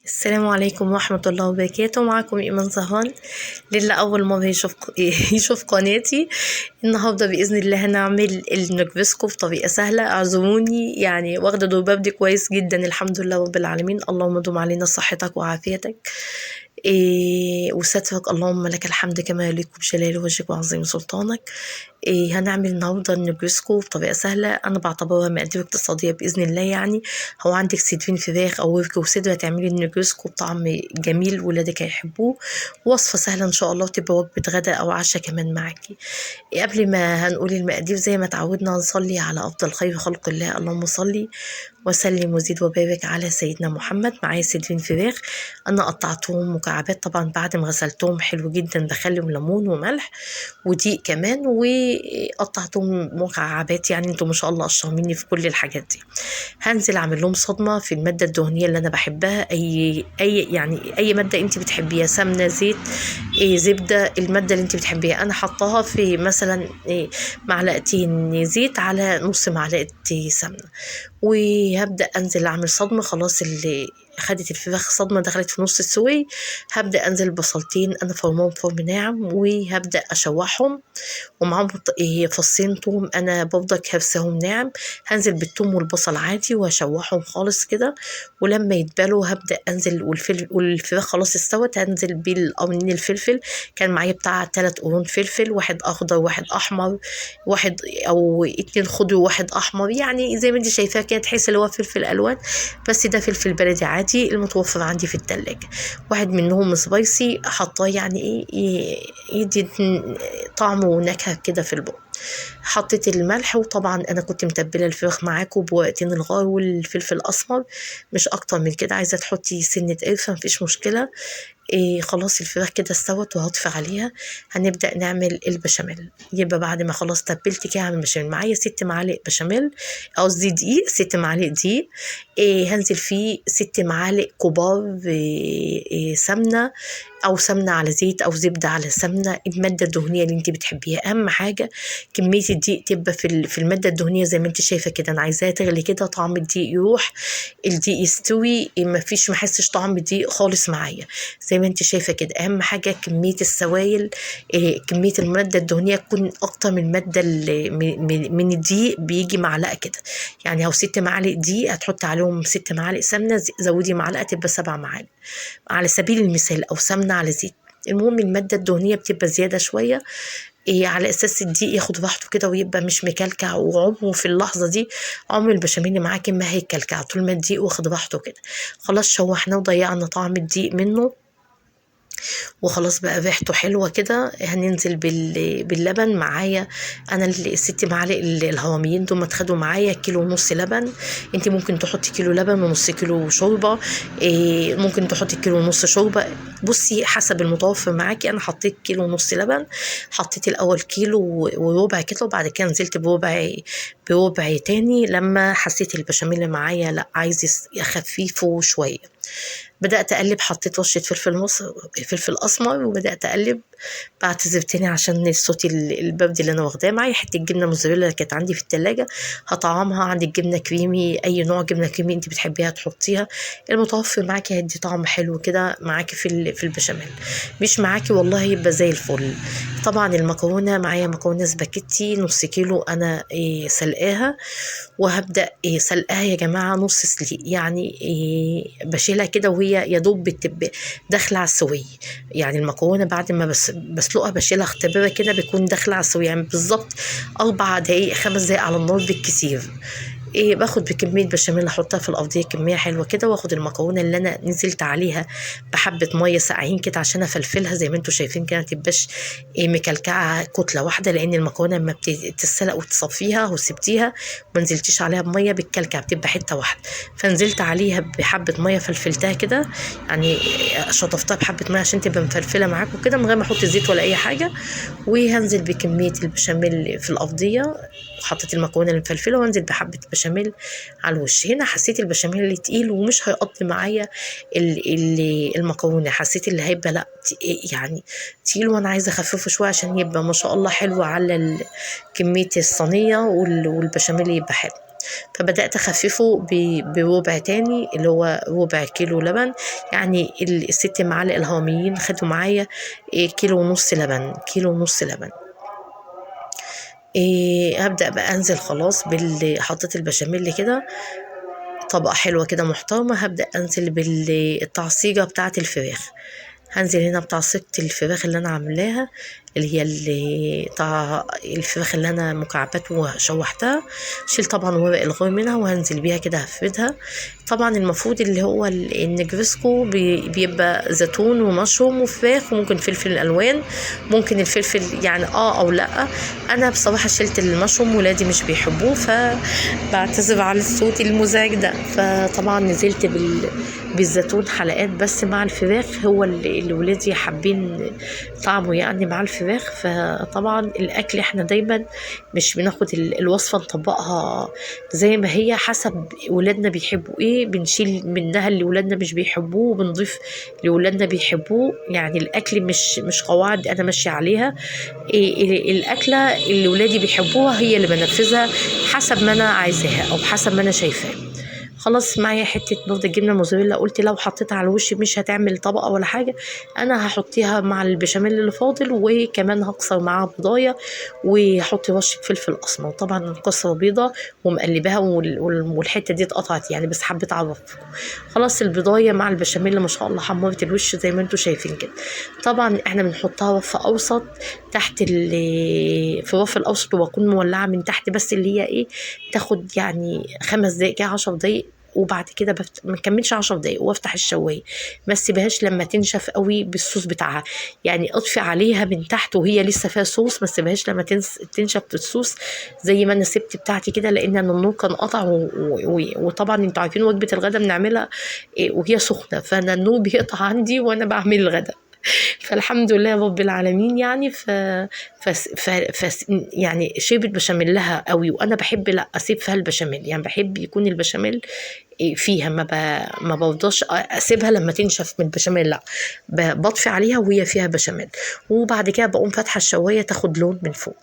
السلام عليكم ورحمة الله وبركاته. معكم إيمان زهران. للي أول مرة يشوف قناتي، النهاردة بإذن الله هنعمل النجرسكو بطريقة سهلة. اعذروني، يعني واخدة دور بردي كويس جدا الحمد لله رب العالمين. اللهم دم علينا صحتك وعافيتك وسترك، اللهم لك الحمد كما يليق بجلال وجهك وعظيم سلطانك. هنعمل النهارده النجرسكو بطريقه سهله، انا بعتبرها مقادير اقتصاديه باذن الله. يعني هو عندك صدرين فراخ او ورك وصدر، هتعملي النجرسكو بطعم جميل ولادك هيحبوه. وصفه سهله ان شاء الله، وتبقى وجبه غدا او عشاء كمان معاكي. قبل ما هنقول المقادير زي ما تعودنا نصلي على افضل خير خلق الله. اللهم صلي وسلم وزيد وبارك على سيدنا محمد. معايا صدرين فراخ انا قطعتهم مكعبات، طبعا بعد ما غسلتهم حلو جدا بخليهم ليمون وملح ودقيق كمان، وقطعتهم مكعبات. يعني انتوا ما شاء الله اشطر مني في كل الحاجات دي. هنزل اعمل لهم صدمه في الماده الدهنيه اللي انا بحبها، اي ماده انت بتحبيها، سمنه، زيت، زبده، الماده اللي انت بتحبيها. انا حطاها في مثلا معلقتين زيت على نص معلقه سمنه، وهبدأ أنزل أعمل صدمة. خلاص اللي خدت الفراخ صدمة دخلت في نص السوي، هبدأ أنزل بصلتين أنا فرمهم فرم ناعم، وهبدأ أشوحهم، ومعاهم فصين توم أنا بفضل هرسهم ناعم. هنزل بالثوم والبصل عادي وهشوحهم خالص كده، ولما يتبالوا هبدأ أنزل والفراخ خلاص استوت، هنزل بالقرنين الفلفل. كان معايا بتاع 3 قرون فلفل، واحد أخضر واحد أحمر، واحد أو 2 خضر وواحد أحمر، يعني زي ما انت شايفاه كده تحس اللي هو فلفل ألوان، بس ده فلفل بلدي عادي المتوفر عندي في التلاجة. واحد منهم سبايسي حطاه، يعني يدي طعم ونكهة كده في البق. حطيت الملح، وطبعا انا كنت متبله الفراخ معاكم بورقتين الغار والفلفل الاسمر، مش اكتر من كده. عايزه تحطي سنه قرفه مفيش مشكله. خلاص الفراخ كده استوت وهطفي عليها. هنبدأ نعمل البشاميل. يبقى بعد ما خلاص تبلت كده هعمل بشاميل. معايا 6 معالق بشاميل، قصدي دقيق، 6 معالق دقيق. هنزل فيه 6 معالق كبار سمنة، او سمنة على زيت او زبدة على سمنة، المادة الدهنية اللي انت بتحبيها. اهم حاجة كمية الدقيق تبقى في المادة الدهنية زي ما انت شايفة كده. انا عايزاها تغلي كده، طعم الدقيق يروح، الدقيق يستوي، مفيش محسش طعم الدقيق خالص معايا زي ما انت شايفه كده. اهم حاجه كميه السوائل، كميه الماده الدهنيه تكون اكتر من الماده من الدقيق. بيجي معلقه كده، يعني او 6 معالق دقيق هتحط عليهم 6 معالق سمنه، زودي معلقه تبقى 7 معالق على سبيل المثال، او سمنه على زيت. المهم الماده الدهنيه بتبقى زياده شويه، على اساس الدقيق ياخد راحته كده ويبقى مش مكلكع. وعمره في اللحظه دي عمر البشاميل معاكي ما هيكلكع طول ما الدقيق واخد راحته كده. خلاص شوحناه وضيعنا طعم الدقيق منه، وخلاص بقى ريحته حلوه كده. هننزل باللبن. معايا انا الست معالق الهواميين دول خدوا معايا كيلو ونص لبن. انت ممكن تحطي كيلو لبن ونص كيلو شوربه، ممكن تحطي كيلو ونص شوربه، بصي حسب المتوفر معاكي. انا حطيت كيلو ونص لبن، حطيت الاول كيلو وربع كده، وبعد كده نزلت بربع تاني لما حسيت البشاميل اللي معايا لا عايز اخففه شويه. بدأت أقلب، حطيت رشة فلفل أسمر، وبدأت أقلب. بعتذر تاني عشان الصوت البرد اللي أنا واخداه. معايا حتة جبنة موزاريلا كانت عندي في التلاجة، هطعمها. عندك جبنة كريمي، أي نوع جبنة كريمي أنت بتحبيها تحطيها، المتوفر معاكي هيدي طعم حلو كده معاكي في البشاميل. مش معاكي والله يبقى زي الفل. طبعا المكرونة معايا مكرونة سباكيتي نص كيلو أنا سلقاها، وهبدأ سلقاها يا جماعة نص سليق، يعني بشيلها كده وهي يا دوب بتبقى داخلة على السوية. يعني المكرونة بعد ما بسلقها بشيلها اختبرها كده بيكون داخلة على السوية، يعني بالظبط 4 دقايق 5 دقايق على النار بالكثير. باخد بكميه بشاميل احطها في الارضيه كميه حلوه كده، واخد المكرونه اللي انا نزلت عليها بحبه ميه ساقعين كده عشان افلفلها زي ما انتم شايفين كده، ما تبقاش مكلكعه كتله واحده، لان المكرونه لما بتتسلق وتصفيها وسبتيها ما نزلتيش عليها بميه بتكلكع، بتبقى حته واحده. فنزلت عليها بحبه ميه فلفلتها كده، يعني شطفتها بحبه ميه عشان تبقى مفلفله معاكم كده من غير ما احط زيت ولا اي حاجه. وهنزل بكميه البشاميل في الارضيه، وحطيت المكرونه المفلفله، وانزل بحبه بشاميل على الوش. هنا حسيت البشاميل اللي تقيل ومش هيقضي معايا المكرونه، حسيت اللي هيبقى لا يعني تقيل، وانا عايزه اخففه شويه عشان يبقى ما شاء الله حلو على كميه الصينيه، والبشاميل يبقى حلو. فبدأت أخففه بربع تاني، اللي هو ربع كيلو لبن. يعني ال6 معالق الهرميين خدوا معايا كيلو ونص لبن، كيلو ونص لبن. هبدأ بقى أنزل خلاص حطيت البشاميل كده طبقة حلوة كده محترمة. هبدأ أنزل بالتعصيجة بتاعة الفراخ. هنزل هنا بتعصيجة الفراخ اللي أنا عاملاها، اللي هي الفراخ اللي أنا مكعبات وشوحتها. شيل طبعا ورق الغور منها وهنزل بيها كده هفردها. طبعا المفروض اللي هو النجرسكو بيبقى زيتون ومشروم وفراخ وممكن فلفل الألوان، ممكن الفلفل يعني أو لأ. أنا بصراحة شلت المشروم، ولادي مش بيحبوه، فبعتذر على الصوت المزعج ده. فطبعا نزلت بالزيتون حلقات بس مع الفراخ، هو اللي ولادي حابين طعمه يعني مع الفراخ. فطبعا الاكل احنا دايما مش بناخد الوصفه نطبقها زي ما هي، حسب ولادنا بيحبوا ايه بنشيل منها اللي ولادنا مش بيحبوه وبنضيف اللي ولادنا بيحبوه. يعني الاكل مش قواعد انا ماشيه عليها. الاكله اللي ولادي بيحبوها هي اللي بنفذها حسب ما انا عايزاها او حسب ما انا شايفاه. خلاص معايا حته برضه جبنه موزاريلا، قلت لو حطيتها على الوش مش هتعمل طبقه ولا حاجه، انا هحطيها مع البشاميل اللي فاضل، وكمان هكسر معاها بضايه وهحط رشه فلفل اسمر. طبعا مكسره بيضه ومقلباها والحته دي اتقطعت يعني، بس حبيت اعرفكم. خلاص البضايه مع البشاميل ما شاء الله حمرت الوش زي ما انتم شايفين كده. طبعا احنا بنحطها في اوسط تحت في رف الاوسط، واكون مولعه من تحت بس اللي هي ايه تاخد يعني 5 دقايق كده 10 دقايق، وبعد كده ما كملش 10 دقايق وافتح الشوايه. ما سيبهاش لما تنشف قوي بالصوص بتاعها، يعني اطفي عليها من تحت وهي لسه فيها صوص، ما سيبهاش لما تنشف بالصوص زي ما انا سبت بتاعتي كده، لان النور كان قطع وطبعا انتوا عارفين وجبه الغدا بنعملها وهي سخنه، فانا النور بيقطع عندي وانا بعمل الغدا. فالحمد لله رب العالمين يعني. يعني شربت بشاميلها قوي، وانا بحب لا اسيب فيها البشاميل، يعني بحب يكون البشاميل فيها، ما برضاش اسيبها لما تنشف من البشاميل، لا بطفي عليها وهي فيها بشاميل. وبعد كده بقوم فاتحه الشوايه تاخد لون من فوق.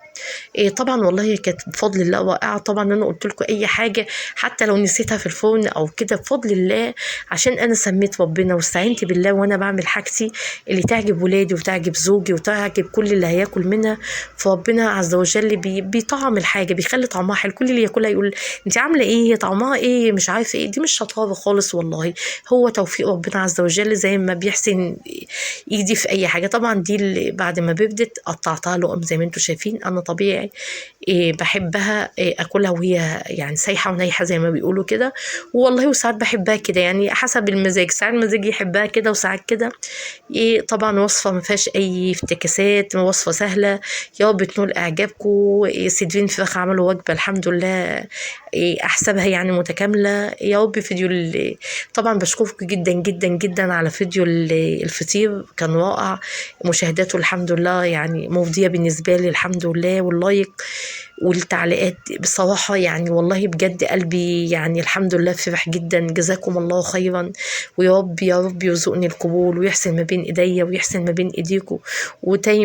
طبعا والله كانت بفضل الله رائعه. طبعا انا قلت لكم اي حاجه حتى لو نسيتها في الفرن او كده بفضل الله، عشان انا سميت ربنا واستعينت بالله وانا بعمل حاجتي اللي تعجب ولادي وتعجب زوجي وتعجب كل اللي هياكل منها. فربنا عز وجل بيطعم الحاجه، بيخلي طعمها حلو. كل اللي ياكلها يقول انت عامله ايه، طعمها ايه، مش عارفه ايه. دي مش شطاره خالص والله، هو توفيق ربنا عز وجل زي ما بيحسن ايدي في اي حاجه. طبعا دي اللي بعد ما بردت قطعتها لقم زي ما انتم شايفين. انا طبيعي بحبها اكلها وهي يعني سايحه ونايحه زي ما بيقولوا كده، والله وساعات بحبها كده يعني حسب المزاج، ساعات المزاج يحبها كده وساعات كده. طبعا وصفه ما فيهاش اي افتكاسات، وصفه سهله يا رب تنول اعجابكم. صدرين فراخ عملوا وجبه الحمد لله احسبها يعني متكامله يا رب. فيديو طبعا بشكركم جدا جدا جدا على فيديو الفطير، كان رائع مشاهداته الحمد لله يعني مرضيه بالنسبه لي الحمد لله. واللايك والتعليقات بصراحة يعني والله بجد قلبي يعني الحمد لله فرح جدا. جزاكم الله خيرا، ويا رب يا رب يرزقني القبول ويحسن ما بين ايديا ويحسن ما بين ايديكم.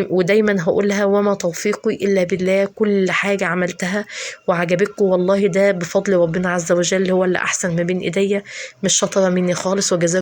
ودايما هقولها وما توفيقي الا بالله. كل حاجة عملتها وعجبتكم والله ده بفضل ربنا عز وجل، هو اللي احسن ما بين ايديا، مش شطارة مني خالص. وجزاكم